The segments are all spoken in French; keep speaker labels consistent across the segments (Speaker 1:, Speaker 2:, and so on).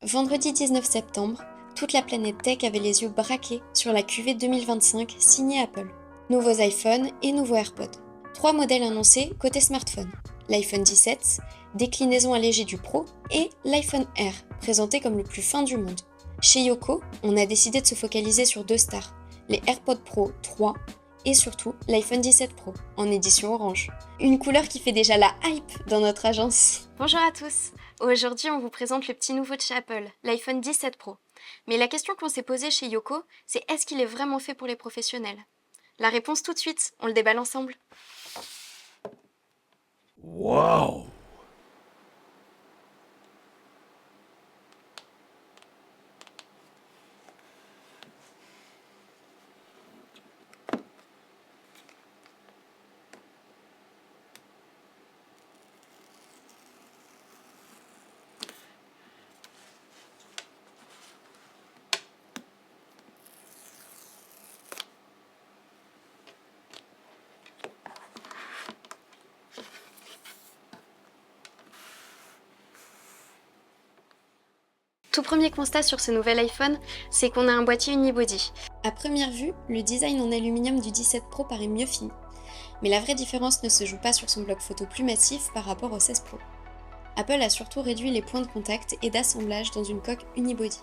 Speaker 1: Vendredi 19 septembre, toute la planète tech avait les yeux braqués sur la QV 2025 signée Apple. Nouveaux iPhones et nouveaux AirPods. 3 modèles annoncés côté smartphone. L'iPhone 17, déclinaison allégée du Pro, et l'iPhone Air, présenté comme le plus fin du monde. Chez Yoko, on a décidé de se focaliser sur 2 stars, les AirPods Pro 3 et surtout l'iPhone 17 Pro, en édition orange. Une couleur qui fait déjà la hype dans notre agence. Bonjour à tous. Aujourd'hui, on vous présente le petit nouveau de chez Apple, l'iPhone 17 Pro. Mais la question qu'on s'est posée chez Yoko, c'est est-ce qu'il est vraiment fait pour les professionnels ? La réponse tout de suite, on le déballe ensemble.
Speaker 2: Wow!
Speaker 1: Tout premier constat sur ce nouvel iPhone, c'est qu'on a un boîtier unibody. À première vue, le design en aluminium du 17 Pro paraît mieux fini. Mais la vraie différence ne se joue pas sur son bloc photo plus massif par rapport au 16 Pro. Apple a surtout réduit les points de contact et d'assemblage dans une coque unibody.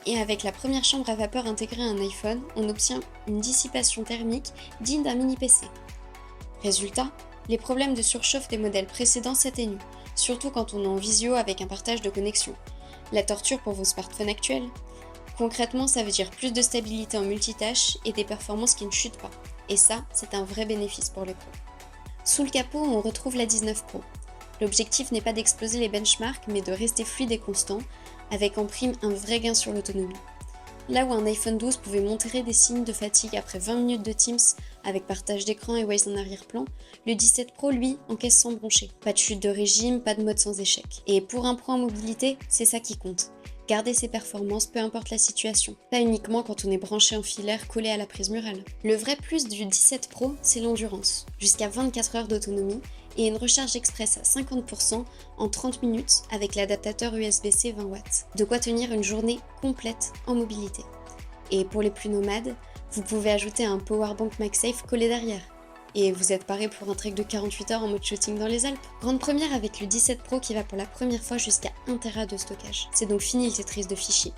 Speaker 1: Et avec la première chambre à vapeur intégrée à un iPhone, on obtient une dissipation thermique digne d'un mini PC. Résultat, les problèmes de surchauffe des modèles précédents s'atténuent, surtout quand on est en visio avec un partage de connexion. La torture pour vos smartphones actuels. Concrètement, ça veut dire plus de stabilité en multitâche et des performances qui ne chutent pas. Et ça, c'est un vrai bénéfice pour les pros. Sous le capot, on retrouve la 19 Pro. L'objectif n'est pas d'exploser les benchmarks, mais de rester fluide et constant, avec en prime un vrai gain sur l'autonomie. Là où un iPhone 12 pouvait montrer des signes de fatigue après 20 minutes de Teams avec partage d'écran et Waze en arrière-plan, le 17 Pro, lui, encaisse sans broncher. Pas de chute de régime, pas de mode sans échec. Et pour un pro en mobilité, c'est ça qui compte. Garder ses performances peu importe la situation, pas uniquement quand on est branché en filaire collé à la prise murale. Le vrai plus du 17 Pro, c'est l'endurance, jusqu'à 24 heures d'autonomie et une recharge express à 50% en 30 minutes avec l'adaptateur USB-C 20 watts. De quoi tenir une journée complète en mobilité. Et pour les plus nomades, vous pouvez ajouter un powerbank MagSafe collé derrière. Et vous êtes paré pour un trek de 48 heures en mode shooting dans les Alpes. Grande première avec le 17 Pro qui va pour la première fois jusqu'à 1 Tera de stockage. C'est donc fini le Tetris de fichiers.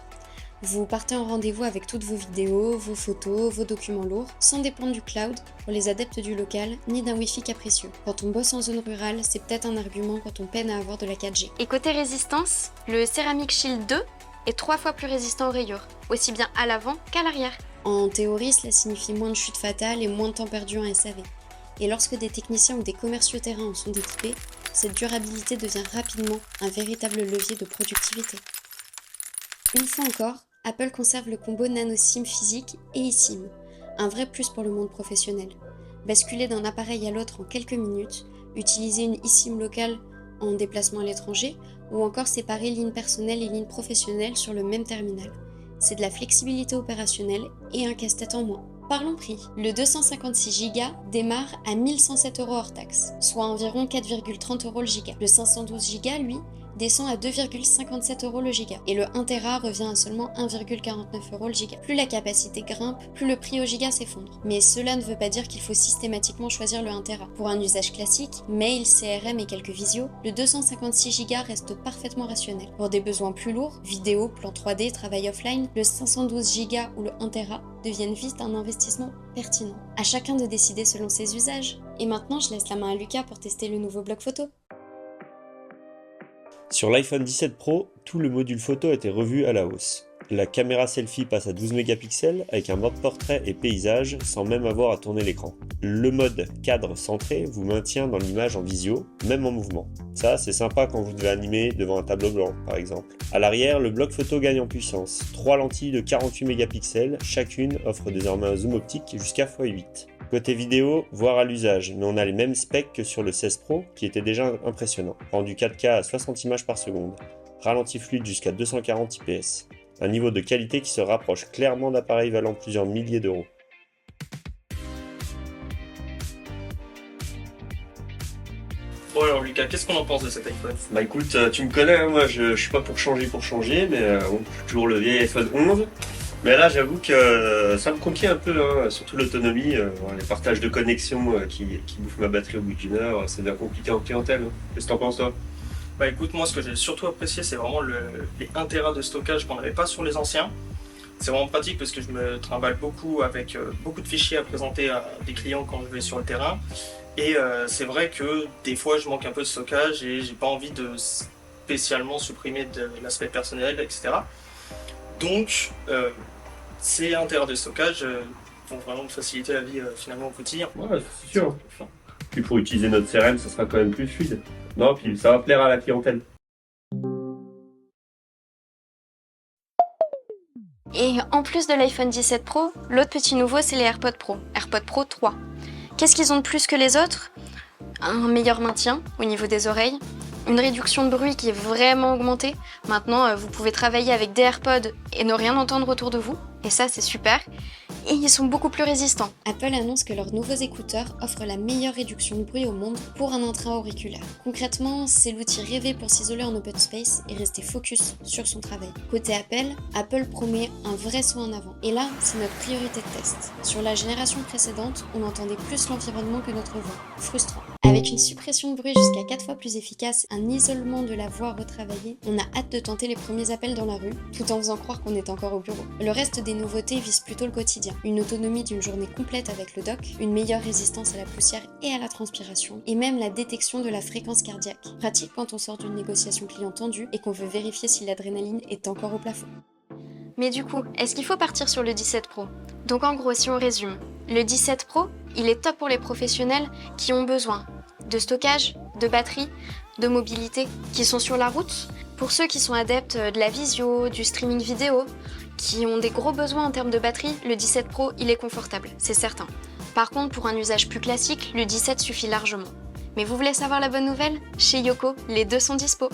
Speaker 1: Vous partez en rendez-vous avec toutes vos vidéos, vos photos, vos documents lourds, sans dépendre du cloud pour les adeptes du local, ni d'un Wi-Fi capricieux. Quand on bosse en zone rurale, c'est peut-être un argument quand on peine à avoir de la 4G. Et côté résistance, le Ceramic Shield 2 est 3 fois plus résistant aux rayures, aussi bien à l'avant qu'à l'arrière. En théorie, cela signifie moins de chutes fatales et moins de temps perdu en SAV. Et lorsque des techniciens ou des commerciaux terrain en sont équipés, cette durabilité devient rapidement un véritable levier de productivité. Une fois encore, Apple conserve le combo nano SIM physique et eSIM, un vrai plus pour le monde professionnel. Basculer d'un appareil à l'autre en quelques minutes, utiliser une eSIM locale en déplacement à l'étranger, ou encore séparer ligne personnelle et ligne professionnelle sur le même terminal. C'est de la flexibilité opérationnelle et un casse-tête en moins. Parlons prix. Le 256 Go démarre à 1107 € hors taxe, soit environ 4,30 € le giga. Le 512 Go, lui, descend à 2,57 € le giga. Et le 1 Tera revient à seulement 1,49 € le giga. Plus la capacité grimpe, plus le prix au giga s'effondre. Mais cela ne veut pas dire qu'il faut systématiquement choisir le 1 Tera. Pour un usage classique, mail, CRM et quelques visios, le 256 Go reste parfaitement rationnel. Pour des besoins plus lourds, vidéo, plan 3D, travail offline, le 512 Go ou le 1 Tera deviennent vite un investissement pertinent. À chacun de décider selon ses usages. Et maintenant, je laisse la main à Lucas pour tester le nouveau bloc photo.
Speaker 2: Sur l'iPhone 17 Pro, tout le module photo a été revu à la hausse. La caméra selfie passe à 12 mégapixels avec un mode portrait et paysage sans même avoir à tourner l'écran. Le mode cadre centré vous maintient dans l'image en visio, même en mouvement. Ça, c'est sympa quand vous devez animer devant un tableau blanc, par exemple. À l'arrière, le bloc photo gagne en puissance. 3 lentilles de 48 mégapixels, chacune offre désormais un zoom optique jusqu'à x8. Côté vidéo, voire à l'usage, mais on a les mêmes specs que sur le 16 Pro, qui était déjà impressionnant. Rendu 4K à 60 images par seconde, ralenti fluide jusqu'à 240 IPS. Un niveau de qualité qui se rapproche clairement d'appareils valant plusieurs milliers d'euros.
Speaker 3: Bon alors Lucas, cas, qu'est-ce qu'on en pense de cet iPhone?
Speaker 2: Bah écoute, tu me connais, hein, moi je suis pas pour changer, mais bon, je suis toujours le vieil iPhone 11. Mais là j'avoue que ça me conquiert un peu, hein, surtout l'autonomie, les partages de connexion qui bouffent ma batterie au bout d'une heure, c'est bien compliqué en clientèle. Hein. Qu'est-ce que t'en penses toi?
Speaker 3: Bah écoute, moi ce que j'ai surtout apprécié, c'est vraiment les 1 Tera de stockage qu'on n'avait pas sur les anciens. C'est vraiment pratique parce que je me trimballe beaucoup avec beaucoup de fichiers à présenter à des clients quand je vais sur le terrain. Et c'est vrai que des fois je manque un peu de stockage et j'ai pas envie de spécialement supprimer de l'aspect personnel, etc. Donc ces 1 Tera de stockage vont vraiment me faciliter la vie finalement au quotidien.
Speaker 2: Ouais, c'est sûr. Puis pour utiliser notre CRM, ça sera quand même plus fluide. Non, puis ça va plaire à la clientèle.
Speaker 1: Et en plus de l'iPhone 17 Pro, l'autre petit nouveau c'est les AirPods Pro, AirPods Pro 3. Qu'est-ce qu'ils ont de plus que les autres? Un meilleur maintien au niveau des oreilles, une réduction de bruit qui est vraiment augmentée. Maintenant, vous pouvez travailler avec des AirPods et ne rien entendre autour de vous, et ça c'est super. Et ils sont beaucoup plus résistants. Apple annonce que leurs nouveaux écouteurs offrent la meilleure réduction de bruit au monde pour un entrée auriculaire. Concrètement, c'est l'outil rêvé pour s'isoler en open space et rester focus sur son travail. Côté Apple, Apple promet un vrai saut en avant. Et là, c'est notre priorité de test. Sur la génération précédente, on entendait plus l'environnement que notre voix. Frustrant. Avec une suppression de bruit jusqu'à 4 fois plus efficace, un isolement de la voix retravaillé, on a hâte de tenter les premiers appels dans la rue, tout en faisant croire qu'on est encore au bureau. Le reste des nouveautés vise plutôt le quotidien. Une autonomie d'une journée complète avec le dock, une meilleure résistance à la poussière et à la transpiration, et même la détection de la fréquence cardiaque. Pratique quand on sort d'une négociation client tendue et qu'on veut vérifier si l'adrénaline est encore au plafond. Mais du coup, est-ce qu'il faut partir sur le 17 Pro? Donc en gros, si on résume, le 17 Pro, il est top pour les professionnels qui ont besoin de stockage, de batterie, de mobilité, qui sont sur la route. Pour ceux qui sont adeptes de la visio, du streaming vidéo, qui ont des gros besoins en termes de batterie, le 17 Pro, il est confortable, c'est certain. Par contre, pour un usage plus classique, le 17 suffit largement. Mais vous voulez savoir la bonne nouvelle? Chez Yoko, les deux sont dispo.